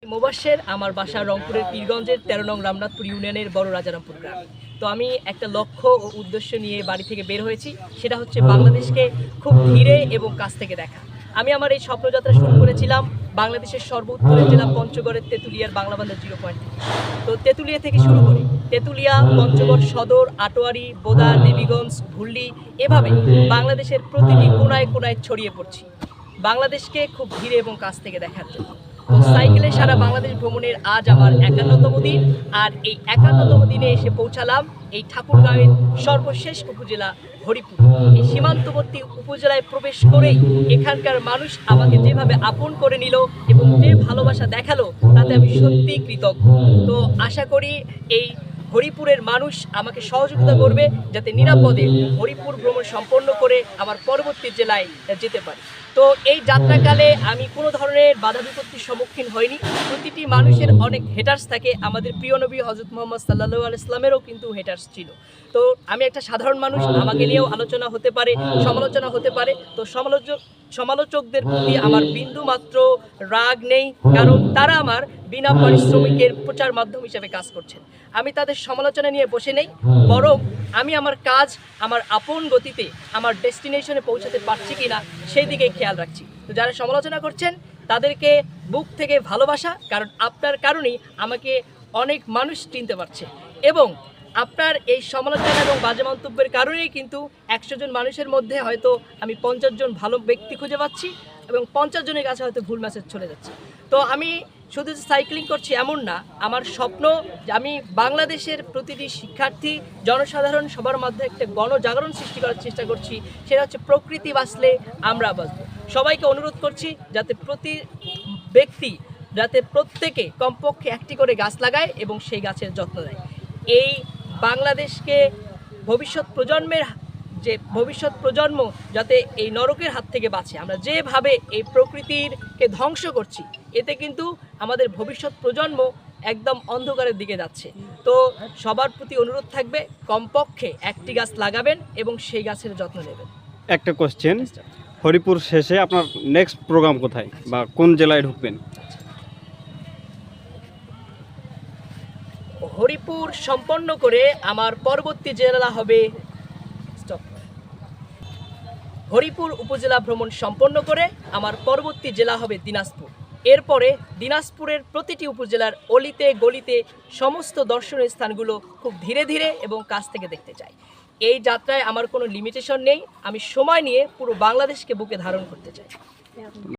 মোবাশ্বের আমার বাসা রংপুরের পীরগঞ্জের ১৩ নং রামনাথপুর ইউনিয়নের বড় রাজারামপুর গ্রাম। তো আমি একটা লক্ষ্য ও উদ্দেশ্য নিয়ে বাড়ি থেকে বের হয়েছি, সেটা হচ্ছে বাংলাদেশকে খুব ধীরে এবং কাছ থেকে দেখা। আমি আমার এই স্বপ্নযাত্রা শুরু করেছিলাম বাংলাদেশের সর্বোত্তরের জেলা পঞ্চগড়ের তেঁতুলিয়ার বাংলাবান্ধা 0 পয়েন্ট থেকে। তো তেঁতুলিয়া থেকে শুরু করে তেঁতুলিয়া, পঞ্চগড় সদর, আটোয়ারি, বোদা, দেবীগঞ্জ, ভুল্লি, এভাবে বাংলাদেশের প্রতিটি কোনায় কোনায় ছড়িয়ে পড়ছি বাংলাদেশকে খুব ধীরে এবং কাছ থেকে দেখার জন্য। তো সাইকেলে সারা বাংলাদেশ ভ্রমণের আজ আমার ৫১তম দিন, আর এই ৫১তম দিনে এসে পৌঁছালাম এই ঠাকুরগাঁওয়ের সর্বশেষ উপজেলা হরিপুর। এই সীমান্তবর্তী উপজেলায় প্রবেশ করেই এখানকার মানুষ আমাকে যেভাবে আপন করে নিল এবং যে ভালোবাসা দেখালো, তাতে আমি সত্যিই কৃতজ্ঞ। তো আশা করি এই হরিপুরের মানুষ আমাকে সহযোগিতা করবে যাতে নিরাপদে হরিপুর ভ্রমণ সম্পন্ন করে আমার পরবর্তী জেলায় যেতে পারি। তো এই যাত্রাকালে আমি কোনো ধরনের বাধা বিপত্তির সম্মুখীন হইনি। প্রতিটি মানুষের অনেক হেটার্স থাকে, আমাদের প্রিয় নবী হযরত মুহাম্মদ সাল্লাল্লাহু আলাইহি ওয়াসাল্লামেরও কিন্তু হেটার্স ছিল। তো আমি একটা সাধারণ মানুষ, আমাকে নিয়েও আলোচনা হতে পারে, সমালোচনা হতে পারে। তো সমালোচকদের প্রতি আমার বিন্দু মাত্র রাগ নেই, কারণ তারা আমার বিনা পারিশ্রমিকের প্রচার মাধ্যম হিসেবে কাজ করছেন। আমি তাদের সমালোচনা নিয়ে বসে নেই, বরং আমি আমার কাজ আমার আপন গতিতে আমার ডেস্টিনেশনে পৌঁছাতে পারছি কিনা সেই দিকে খেয়াল রাখছি। তো যারা সমালোচনা করছেন তাদেরকে বুক থেকে ভালোবাসা, কারণ আপনার কারণেই আমাকে অনেক মানুষ চিনতে পারছে, এবং আপনার এই সমালোচনা এবং বাজে মন্তব্যের কারণেই কিন্তু ১০০ জন মানুষের মধ্যে হয়তো আমি ৫০ জন ভালো ব্যক্তি খুঁজে পাচ্ছি এবং ৫০ জনের কাছে হয়তো ভুল মেসেজ চলে যাচ্ছে। তো আমি শুধু সাইক্লিং করছি এমন না, আমার স্বপ্ন যে আমি বাংলাদেশের প্রতিটি শিক্ষার্থী, জনসাধারণ সবার মধ্যে একটা গণজাগরণ সৃষ্টি করার চেষ্টা করছি। সেটা হচ্ছে প্রকৃতি বাঁচলে আমরা বাঁচব। সবাইকে অনুরোধ করছি যাতে প্রতি ব্যক্তি যাতে প্রত্যেকে কমপক্ষে একটি করে গাছ লাগায় এবং সেই গাছের যত্ন নেয়। এই বাংলাদেশকে ভবিষ্যৎ প্রজন্ম যাতে এই নরকের হাত থেকে বাঁচে। আমরা যেভাবে এই প্রকৃতিরকে ধ্বংস করছি, এতে কিন্তু আমাদের ভবিষ্যৎ প্রজন্ম একদম অন্ধকারের দিকে যাচ্ছে। তো সবার প্রতি অনুরোধ থাকবে কমপক্ষে একটি গাছ লাগাবেন এবং সেই গাছের যত্ন নেবেন। একটা কোশ্চেন, হরিপুর শেষে আপনার নেক্সট প্রোগ্রাম কোথায় বা কোন জেলায় ঢুকবেন? হরিপুর সম্পন্ন করে আমার পরবর্তী জেলা হবে হরিপুর উপজেলা ভ্রমণ সম্পন্ন করে আমার পরবর্তী জেলা হবে দিনাজপুর। এরপরে দিনাজপুরের প্রতিটি উপজেলার অলিতে গলিতে সমস্ত দর্শনীয় স্থানগুলো খুব ধীরে ধীরে এবং কাছ থেকে দেখতে চাই। এই যাত্রায় আমার কোনো লিমিটেশন নেই, আমি সময় নিয়ে পুরো বাংলাদেশকে বুকে ধারণ করতে চাই।